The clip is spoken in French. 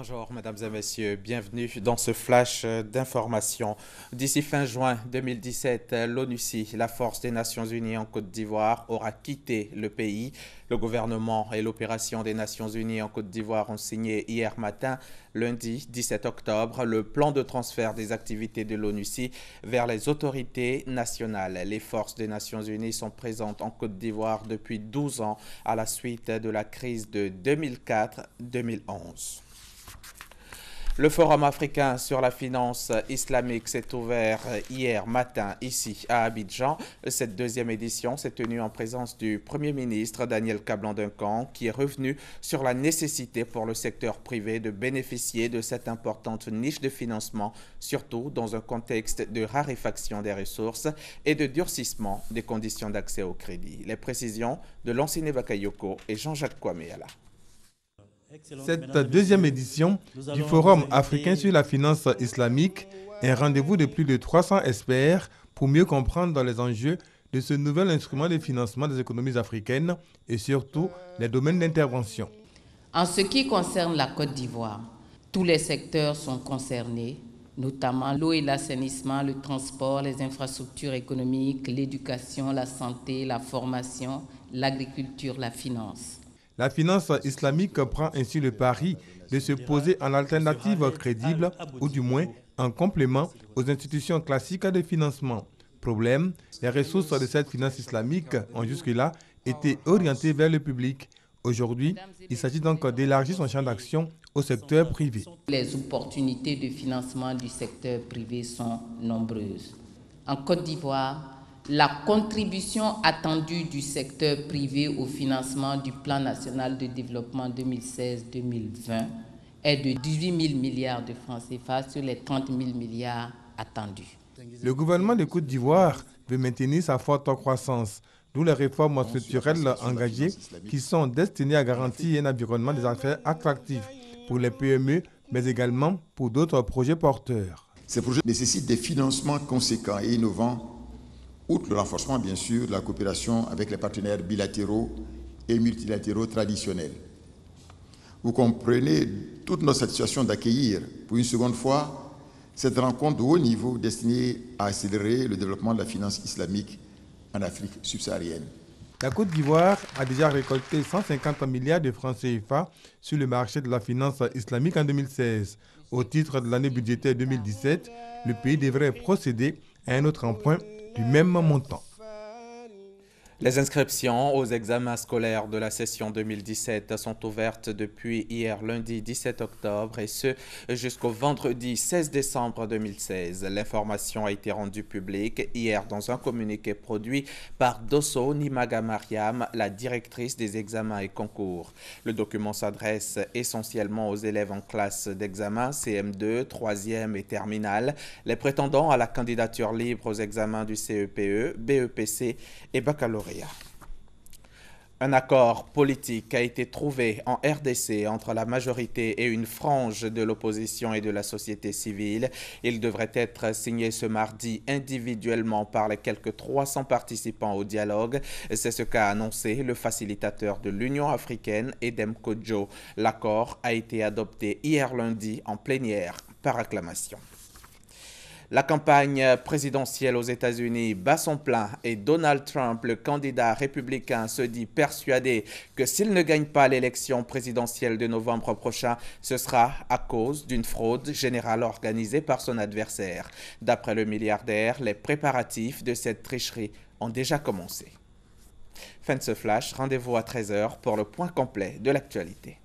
Bonjour mesdames et messieurs, bienvenue dans ce flash d'information. D'ici fin juin 2017, l'ONUCI, la force des Nations Unies en Côte d'Ivoire, aura quitté le pays. Le gouvernement et l'opération des Nations Unies en Côte d'Ivoire ont signé hier matin, lundi 17 octobre, le plan de transfert des activités de l'ONUCI vers les autorités nationales. Les forces des Nations Unies sont présentes en Côte d'Ivoire depuis 12 ans à la suite de la crise de 2004-2011. Le Forum africain sur la finance islamique s'est ouvert hier matin ici à Abidjan. Cette deuxième édition s'est tenue en présence du Premier ministre Daniel Kablan-Duncan qui est revenu sur la nécessité pour le secteur privé de bénéficier de cette importante niche de financement, surtout dans un contexte de raréfaction des ressources et de durcissement des conditions d'accès au crédit. Les précisions de Lansine Bakayoko et Jean-Jacques Kwameala. Cette deuxième édition du Forum africain sur la finance islamique est un rendez-vous de plus de 300 experts pour mieux comprendre les enjeux de ce nouvel instrument de financement des économies africaines et surtout les domaines d'intervention. En ce qui concerne la Côte d'Ivoire, tous les secteurs sont concernés, notamment l'eau et l'assainissement, le transport, les infrastructures économiques, l'éducation, la santé, la formation, l'agriculture, la finance. La finance islamique prend ainsi le pari de se poser en alternative crédible ou du moins en complément aux institutions classiques de financement. Problème, les ressources de cette finance islamique ont jusque-là été orientées vers le public. Aujourd'hui, il s'agit donc d'élargir son champ d'action au secteur privé. Les opportunités de financement du secteur privé sont nombreuses. En Côte d'Ivoire, la contribution attendue du secteur privé au financement du Plan national de développement 2016-2020 est de 18 000 milliards de francs CFA sur les 30 000 milliards attendus. Le gouvernement de Côte d'Ivoire veut maintenir sa forte croissance, d'où les réformes structurelles engagées qui sont destinées à garantir un environnement des affaires attractif pour les PME, mais également pour d'autres projets porteurs. Ces projets nécessitent des financements conséquents et innovants, outre le renforcement, bien sûr, de la coopération avec les partenaires bilatéraux et multilatéraux traditionnels. Vous comprenez toute notre satisfaction d'accueillir, pour une seconde fois, cette rencontre de haut niveau destinée à accélérer le développement de la finance islamique en Afrique subsaharienne. La Côte d'Ivoire a déjà récolté 150 milliards de francs CFA sur le marché de la finance islamique en 2016. Au titre de l'année budgétaire 2017, le pays devrait procéder à un autre emprunt du même montant. Les inscriptions aux examens scolaires de la session 2017 sont ouvertes depuis hier lundi 17 octobre et ce jusqu'au vendredi 16 décembre 2016. L'information a été rendue publique hier dans un communiqué produit par Dosso Nimaga Mariam, la directrice des examens et concours. Le document s'adresse essentiellement aux élèves en classe d'examen CM2, 3e et terminale, les prétendants à la candidature libre aux examens du CEPE, BEPC et baccalauréat. Un accord politique a été trouvé en RDC entre la majorité et une frange de l'opposition et de la société civile. Il devrait être signé ce mardi individuellement par les quelques 300 participants au dialogue. C'est ce qu'a annoncé le facilitateur de l'Union africaine, Edem Kodjo. L'accord a été adopté hier lundi en plénière par acclamation. La campagne présidentielle aux États-Unis bat son plein et Donald Trump, le candidat républicain, se dit persuadé que s'il ne gagne pas l'élection présidentielle de novembre prochain, ce sera à cause d'une fraude générale organisée par son adversaire. D'après le milliardaire, les préparatifs de cette tricherie ont déjà commencé. Fin de ce flash, rendez-vous à 13 h pour le point complet de l'actualité.